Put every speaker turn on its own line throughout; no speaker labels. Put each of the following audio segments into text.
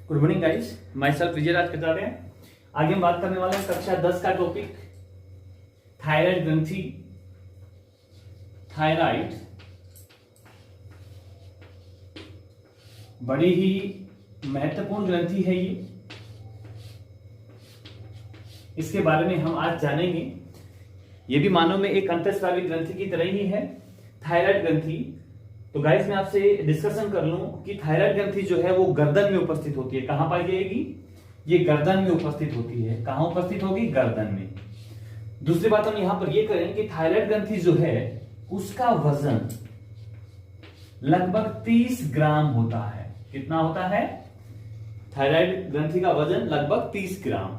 Good morning guys, myself Vijay Raj Kataria. आगे हम बात करने वाले हैं कक्षा 10 का टॉपिक थायराइड ग्रंथि। थायराइड बड़ी ही महत्वपूर्ण ग्रंथि है ये, इसके बारे में हम आज जानेंगे। ये भी मानव में एक अंतःस्रावी ग्रंथि की तरह ही है थायराइड ग्रंथि। तो गाइस मैं आपसे डिस्कशन कर लूं कि थायराइड ग्रंथि जो है वो गर्दन में उपस्थित होती है। कहां पाई जाएगी? ये गर्दन में उपस्थित होती है। कहां उपस्थित होगी? गर्दन में। दूसरी बात हम यहां पर ये करें कि थायराइड ग्रंथि जो है उसका वजन लगभग 30 ग्राम होता है। कितना होता है? थायराइड ग्रंथि का वजन लगभग 30 ग्राम।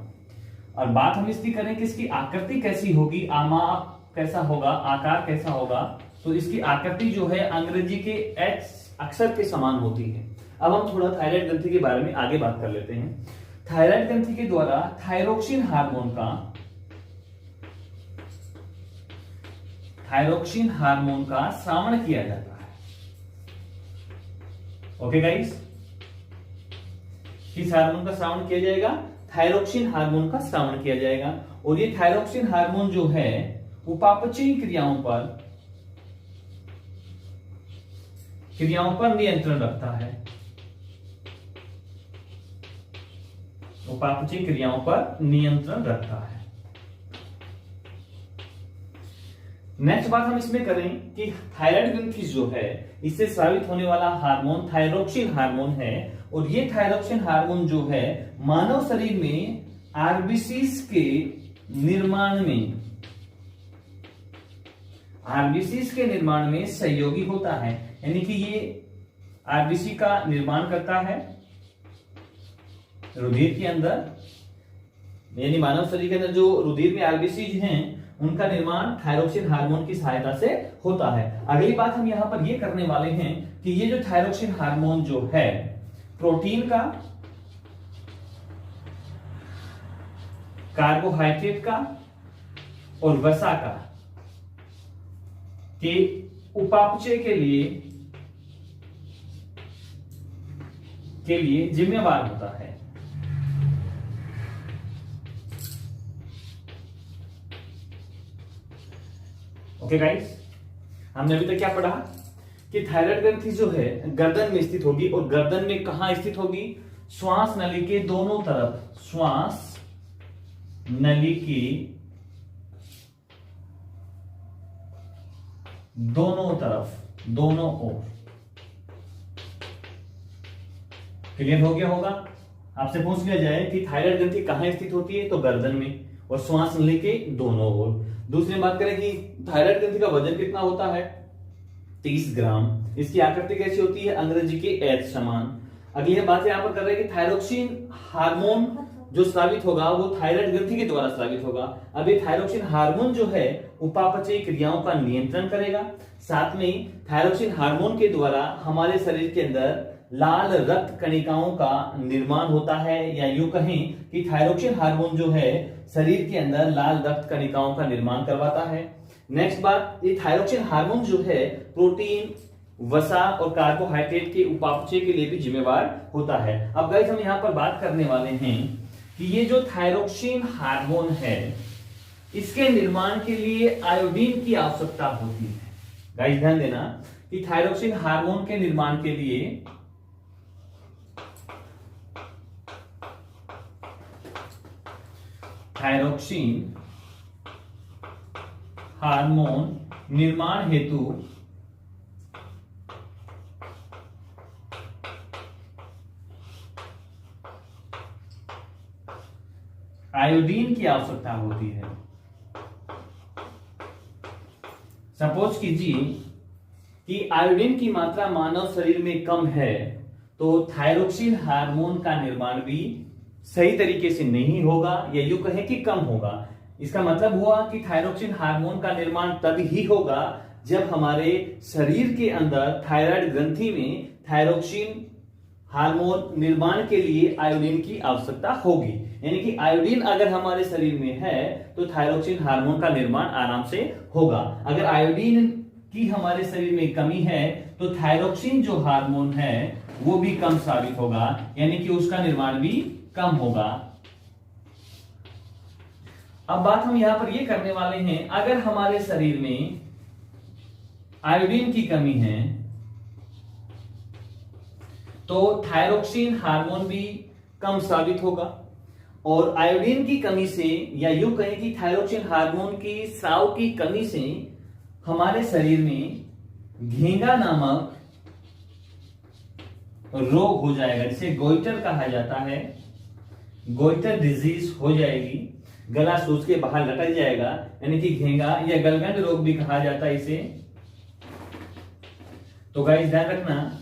और बात हम इसकी करें कि इसकी आकृति कैसी होगी, आमाप कैसा होगा, आकार कैसा होगा, तो इसकी आकृति जो है अंग्रेजी के एच अक्षर के समान होती है। अब हम थोड़ा थायराइड ग्रंथि के बारे में आगे बात कर लेते हैं। थायराइड ग्रंथि के द्वारा थायरोक्सिन हार्मोन का स्रावण किया जाता है। ओके गाइस, किस हार्मोन का स्रावण किया जाएगा? थायरोक्सिन हार्मोन का स्रावण किया जाएगा। और ये थायरोक्सिन हार्मोन जो है उपापचयी क्रियाओं पर नियंत्रण रखता है। उपापचयी क्रियाओं पर नियंत्रण रखता है। नेक्स्ट बात हम इसमें करें कि थायराइड ग्रंथि जो है इससे स्रावित होने वाला हार्मोन थायरोक्सिन हार्मोन है। और ये थायरोक्सिन हार्मोन जो है मानव शरीर में आरबीसीज के निर्माण में सहयोगी होता है। यानी कि ये आरबीसी का निर्माण करता है रुधिर के अंदर, यानी मानव शरीर के अंदर जो रुधिर में आरबीसी हैं उनका निर्माण थायरोक्सिन हार्मोन की सहायता से होता है। अगली बात हम यहां पर ये करने वाले हैं कि ये जो थायरोक्सिन हार्मोन जो है प्रोटीन का, कार्बोहाइड्रेट का और वसा का के उपापचय के लिए जिम्मेवार होता है। ओके गाइस, हमने अभी तक क्या पढ़ा कि थायराइड ग्रंथि जो है गर्दन में स्थित होगी। और गर्दन में कहां स्थित होगी? श्वास नली के दोनों तरफ, श्वास नली की दोनों तरफ, दोनों ओर। क्लियर हो गया होगा? आपसे पूछ लिया जाए कि थायराइड ग्रंथि कहां स्थित होती है, तो गर्दन में और श्वास नली के दोनों ओर। दूसरी बात करें कि थायराइड ग्रंथि का वजन कितना होता है? 30 ग्राम। इसकी आकृति कैसी होती है? अंग्रेजी के एच समान। अगली बात यहां पर कर रहे हैं कि थायरोक्सिन हार्मोन जो स्रावित होगा वो थायराइड ग्रंथि के द्वारा स्रावित होगा। अब ये थायरोक्सिन हार्मोन जो है उपापचयी क्रियाओं का नियंत्रण करेगा। साथ में थायरोक्सिन हार्मोन के द्वारा हमारे शरीर के अंदर लाल रक्त कणिकाओं का निर्माण होता है, या यूं कहें कि थायरोक्सिन हार्मोन जो है शरीर के अंदर लाल रक्त कणिकाओं का निर्माण करवाता है। नेक्स्ट बात, ये थायरोक्सिन हार्मोन जो है प्रोटीन, वसा और कार्बोहाइड्रेट के उपापचय के लिए भी जिम्मेवार होता है। अब गाइस हम यहां पर बात करने वाले हैं कि ये जो थायरोक्सिन हार्मोन है इसके निर्माण के लिए आयोडीन की आवश्यकता होती है। गाइस ध्यान देना कि थायरोक्सिन हार्मोन के निर्माण के लिए थायरोक्सिन हार्मोन निर्माण हेतु आयोडीन की आवश्यकता होती है। सपोज कीजिए कि आयोडीन की मात्रा मानव शरीर में कम है तो थायरोक्सिन हार्मोन का निर्माण भी सही तरीके से नहीं होगा, या यूं कहें कि कम होगा। इसका मतलब हुआ कि थायरोक्सिन हार्मोन का निर्माण तब ही होगा जब हमारे शरीर के अंदर थायराइड ग्रंथि में थायरोक्सिन हार्मोन निर्माण के लिए आयोडीन की आवश्यकता होगी। यानी कि आयोडीन अगर हमारे शरीर में है तो थायरोक्सिन हार्मोन का निर्माण आराम से होगा। अगर आयोडीन की हमारे शरीर में कमी है तो थायरोक्सिन जो हार्मोन है वो भी कम साबित होगा, यानी कि उसका निर्माण भी कम होगा। अब बात हम यहां पर ये करने वाले हैं, अगर हमारे शरीर में आयोडीन की कमी है तो थायरोक्सिन हार्मोन भी कम साबित होगा, और आयोडीन की कमी से, या यूं कहें कि थायरोक्सिन हार्मोन की स्राव की कमी से हमारे शरीर में घेंगा नामक रोग हो जाएगा, जिसे गोइटर कहा जाता है। गोइटर डिजीज हो जाएगी, गला सूज के बाहर लटक जाएगा, यानी कि घेंगा या गलगंड रोग भी कहा जाता है इसे। तो गाइस ध्यान रखना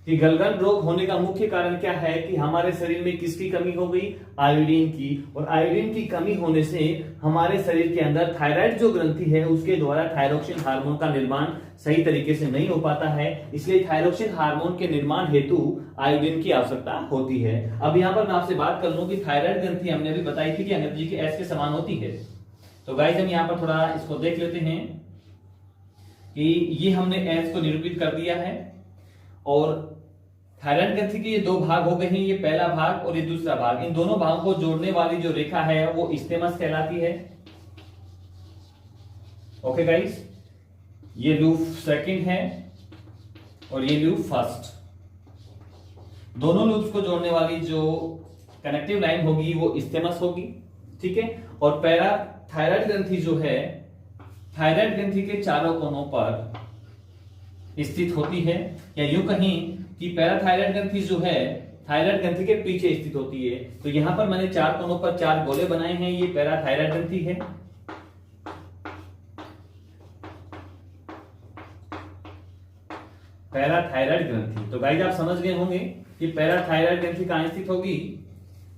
कि गलगंड रोग होने का मुख्य कारण क्या है कि हमारे शरीर में किसकी कमी हो गई, आयोडीन की। और आयोडीन की कमी होने से हमारे शरीर के अंदर थायराइड जो ग्रंथि है उसके द्वारा थायरोक्सिन हार्मोन का निर्माण सही तरीके से नहीं हो पाता है, इसलिए थायरोक्सिन हार्मोन के निर्माण हेतु आयोडीन की आवश्यकता होती है। अब यहाँ पर मैं आपसे बात कर लूं कि थायराइड ग्रंथि हमने भी बताई थी कि अंग्रेजी के एस के समान होती है। तो गाइस हम यहाँ पर थोड़ा इसको देख लेते हैं कि ये हमने एस को निरूपित कर दिया है, और थायराइड ग्रंथि के ये दो भाग हो गए हैं, ये पहला भाग और ये दूसरा भाग। इन दोनों भागों को जोड़ने वाली जो रेखा है वो स्टेमस कहलाती है। ओके गाइस, ये लूप सेकंड है और ये लूप फर्स्ट। दोनों लूप्स को जोड़ने वाली जो कनेक्टिव लाइन होगी वो स्टेमस होगी, ठीक है। और पैरा थायराइड ग्रंथि जो है थायराइड ग्रंथि के चारों कोनों पर स्थित होती है, या यूं कहीं कि पैराथायराइड ग्रंथि जो है थायराइड ग्रंथि के पीछे स्थित होती है। तो यहां पर मैंने चार कोनों पर चार गोले बनाए हैं, ये पैराथायराइड ग्रंथि है। पैराथायराइड ग्रंथि, तो गाइस आप समझ गए होंगे कि पैराथायराइड ग्रंथि कहां स्थित होगी,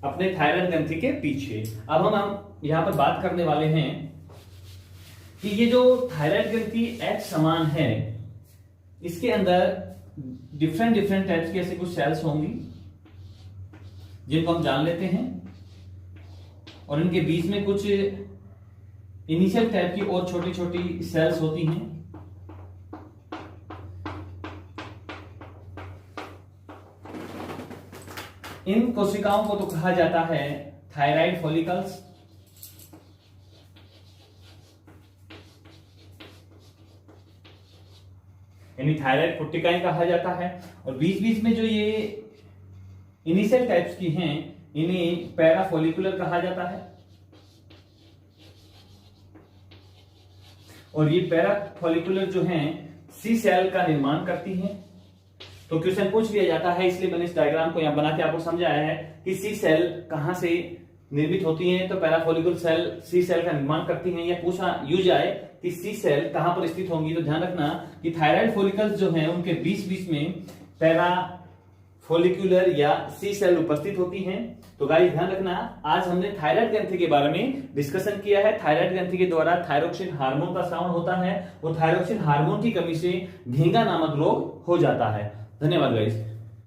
अपने थायराइड ग्रंथि के पीछे। अब हम यहां पर बात करने वाले हैं कि ये जो थायराइड ग्रंथि एच समान है, इसके अंदर डिफरेंट टाइप्स की ऐसे कुछ सेल्स होंगी जिनको हम जान लेते हैं, और इनके बीच में कुछ इनिशियल टाइप की और छोटी छोटी सेल्स होती हैं। इन कोशिकाओं को तो कहा जाता है थायराइड फॉलिकल्स। यानी थायराइड पुट्टिकाएं कहा जाता है, और बीच बीच में जो ये इनिशियल टाइप्स की हैं इन्हें पैराफोलिकुलर कहा जाता है। और ये पैराफोलिकुलर जो हैं सी सेल का निर्माण करती हैं। तो क्वेश्चन पूछ लिया जाता है, इसलिए मैंने इस डायग्राम को यहां बना के आपको समझाया है कि सी सेल कहां से निर्मित होती हैं। तो पैराफोलिकुलर सेल सी सेल का निर्माण करती हैं, या पूछा यूं जाए कि सी सेल कहां पर स्थित होंगी, तो ध्यान रखना कि थायराइड फॉलिकल्स जो हैं उनके बीच बीच में पैरा फॉलिकुलर या सी सेल उपस्थित होती हैं। तो गाइस ध्यान रखना, आज हमने थायराइड ग्रंथि के बारे में डिस्कशन किया है। थायराइड ग्रंथि के द्वारा थायरोक्सिन हार्मोन का स्राव होता है, और थायरोक्सिन हार्मोन की कमी से घेंगा नामक रोग हो जाता है। धन्यवाद गाइस।